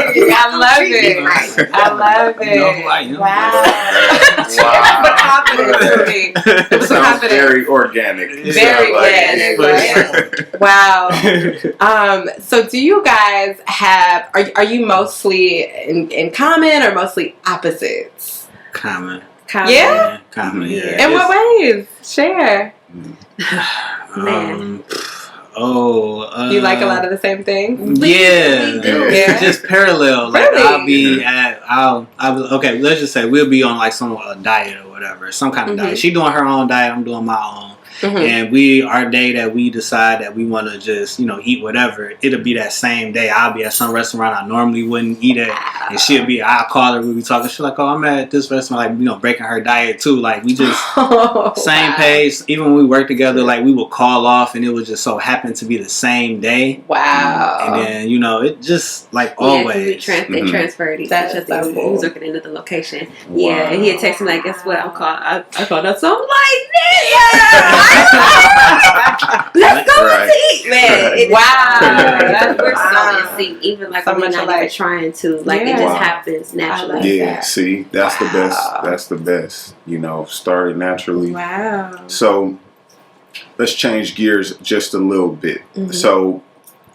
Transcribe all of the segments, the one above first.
I love it. I love it. You know who I am. Wow. Wow. It was the confidence for me. It was the Sounds confidence. very organic. Very organic, right? Wow. So do you guys have, are you mostly in common or mostly opposites? Common. Yeah? Common, In what ways? Share. You like a lot of the same things? Yeah. We do. Yeah. Just parallel. Like Really? okay, let's just say we'll be on like some diet or whatever. Some kind of diet. She doing her own diet, I'm doing my own. And our day that we decide that we want to just, eat whatever, it'll be that same day. I'll be at some restaurant I normally wouldn't eat at. And I'll call her, we'll be talking. She's like, oh, I'm at this restaurant, like, breaking her diet too. Like, we just, same pace. Even when we work together, like, we would call off and it would just so happen to be the same day. Wow. And then, it just, like, always. They transferred each other. He was looking into the location. Wow. Yeah, and he had texted me like, guess what? I called up some like, nigga! Let's go to eat, man. Wow. We're so in sync. Even like so we're much not alike. even trying to. Like it just happens naturally. Yeah, see, that's the best. That's the best. Started naturally. Wow. So let's change gears just a little bit. So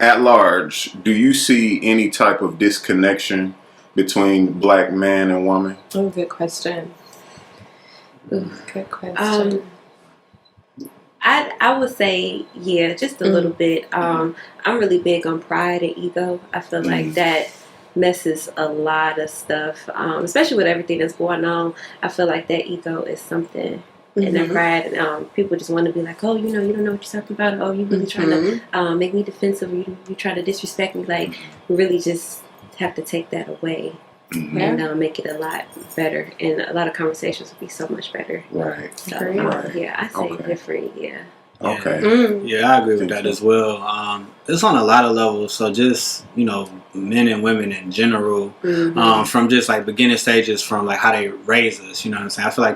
at large, do you see any type of disconnection between black man and woman? Oh, good question. Good question. I would say, yeah, just a little bit. I'm really big on pride and ego. I feel like that messes a lot of stuff, especially with everything that's going on. I feel like that ego is something, and that pride, and people just want to be like, oh, you don't know what you're talking about. Oh, you really trying to make me defensive. You trying to disrespect me. Like, we really just have to take that away. And make it a lot better, and a lot of conversations would be so much better. Right. So, yeah, I say different. Yeah. Okay. Yeah, I agree with that as well. It's on a lot of levels. So just men and women in general, from just like beginning stages, from like how they raise us. You know what I'm saying? I feel like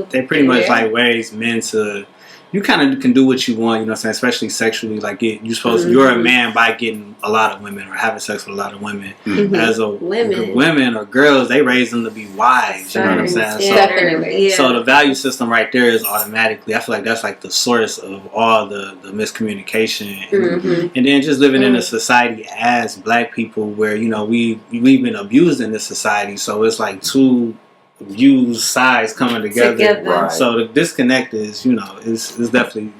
they pretty much like raise men to. You kind of can do what you want, especially sexually. Like you're a man by getting a lot of women or having sex with a lot of women. As women or girls, they raise them to be wise. You know what I'm saying? Yeah, definitely. So the value system right there is automatically. I feel like that's like the source of all the miscommunication, and then just living in a society as black people where we've been abused in this society. So it's like two views, sides coming together. Right. So the disconnect is, is definitely,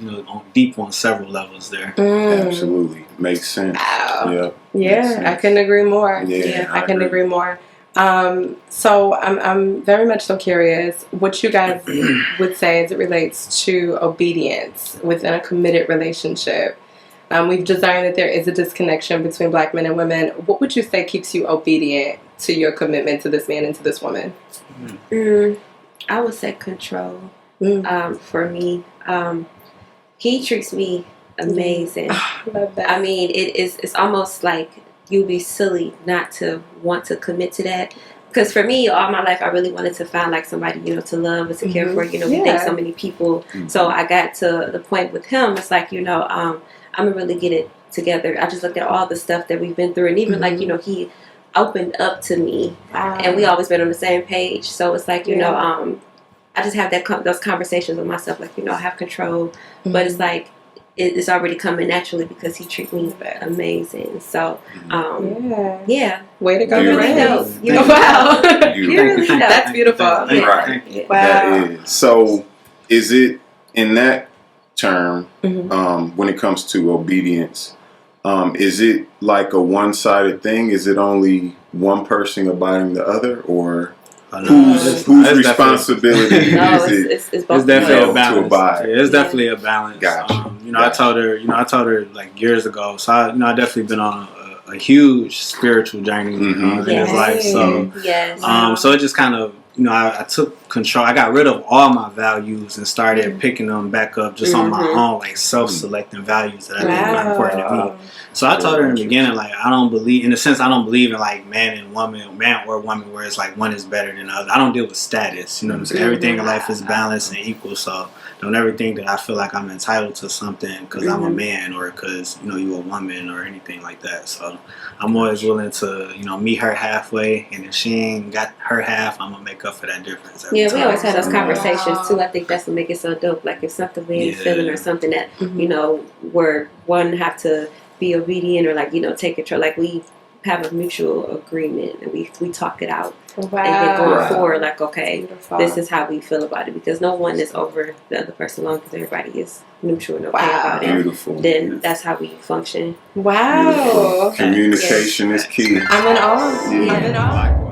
deep on several levels there. Absolutely. Makes sense. Wow. Yeah, I couldn't agree more. Yeah, I couldn't agree more. So I'm very much so curious what you guys would say as it relates to obedience within a committed relationship. We've discerned that there is a disconnection between black men and women. What would you say keeps you obedient to your commitment to this man and to this woman? I would say control. For me, he treats me amazing. Love that. I mean, it's almost like you'd be silly not to want to commit to that. Because for me, all my life, I really wanted to find like somebody, to love and to care for. We date so many people. So I got to the point with him. It's like, I'm gonna really get it together. I just looked at all the stuff that we've been through, and even like he opened up to me, and we always been on the same page. So it's like I just have those conversations with myself, like I have control, but it's like it's already coming naturally because he treats me amazing. So way to go, Larenz. Wow, that's beautiful. Right. Wow. That is. So is it in that term when it comes to obedience? Is it like a one-sided thing? Is it only one person abiding the other, or whose responsibility is it? It's both. It's definitely a balance. To abide. Yeah, it's definitely a balance. Gotcha. I told her like years ago. So I definitely been on a huge spiritual journey in his life. So so it just kind of I took control. I got rid of all my values and started picking them back up just on my own, like self-selecting values that I think are important to me. So I told her in the beginning, like, I don't believe in like man and woman, man or woman, where it's like one is better than the other. I don't deal with status. You know what I'm saying? Everything in life is balanced and equal. So don't ever think that I feel like I'm entitled to something because I'm a man or because, you know, you're a woman or anything like that. So I'm always willing to, you know, meet her halfway, and if she ain't got her half, I'm gonna make up for that difference. We always have those conversations too. I think that's what makes it so dope. Like if something we ain't feeling or something that, you know, where one have to be obedient or like, you know, take control, like we have a mutual agreement and we talk it out. And then going forward, like, okay, this is how we feel about it, because no one is over the other person, long as everybody is neutral and okay about it. Beautiful. Then that's how we function. Wow. Communication is key. I'm in awe. I'm in awe.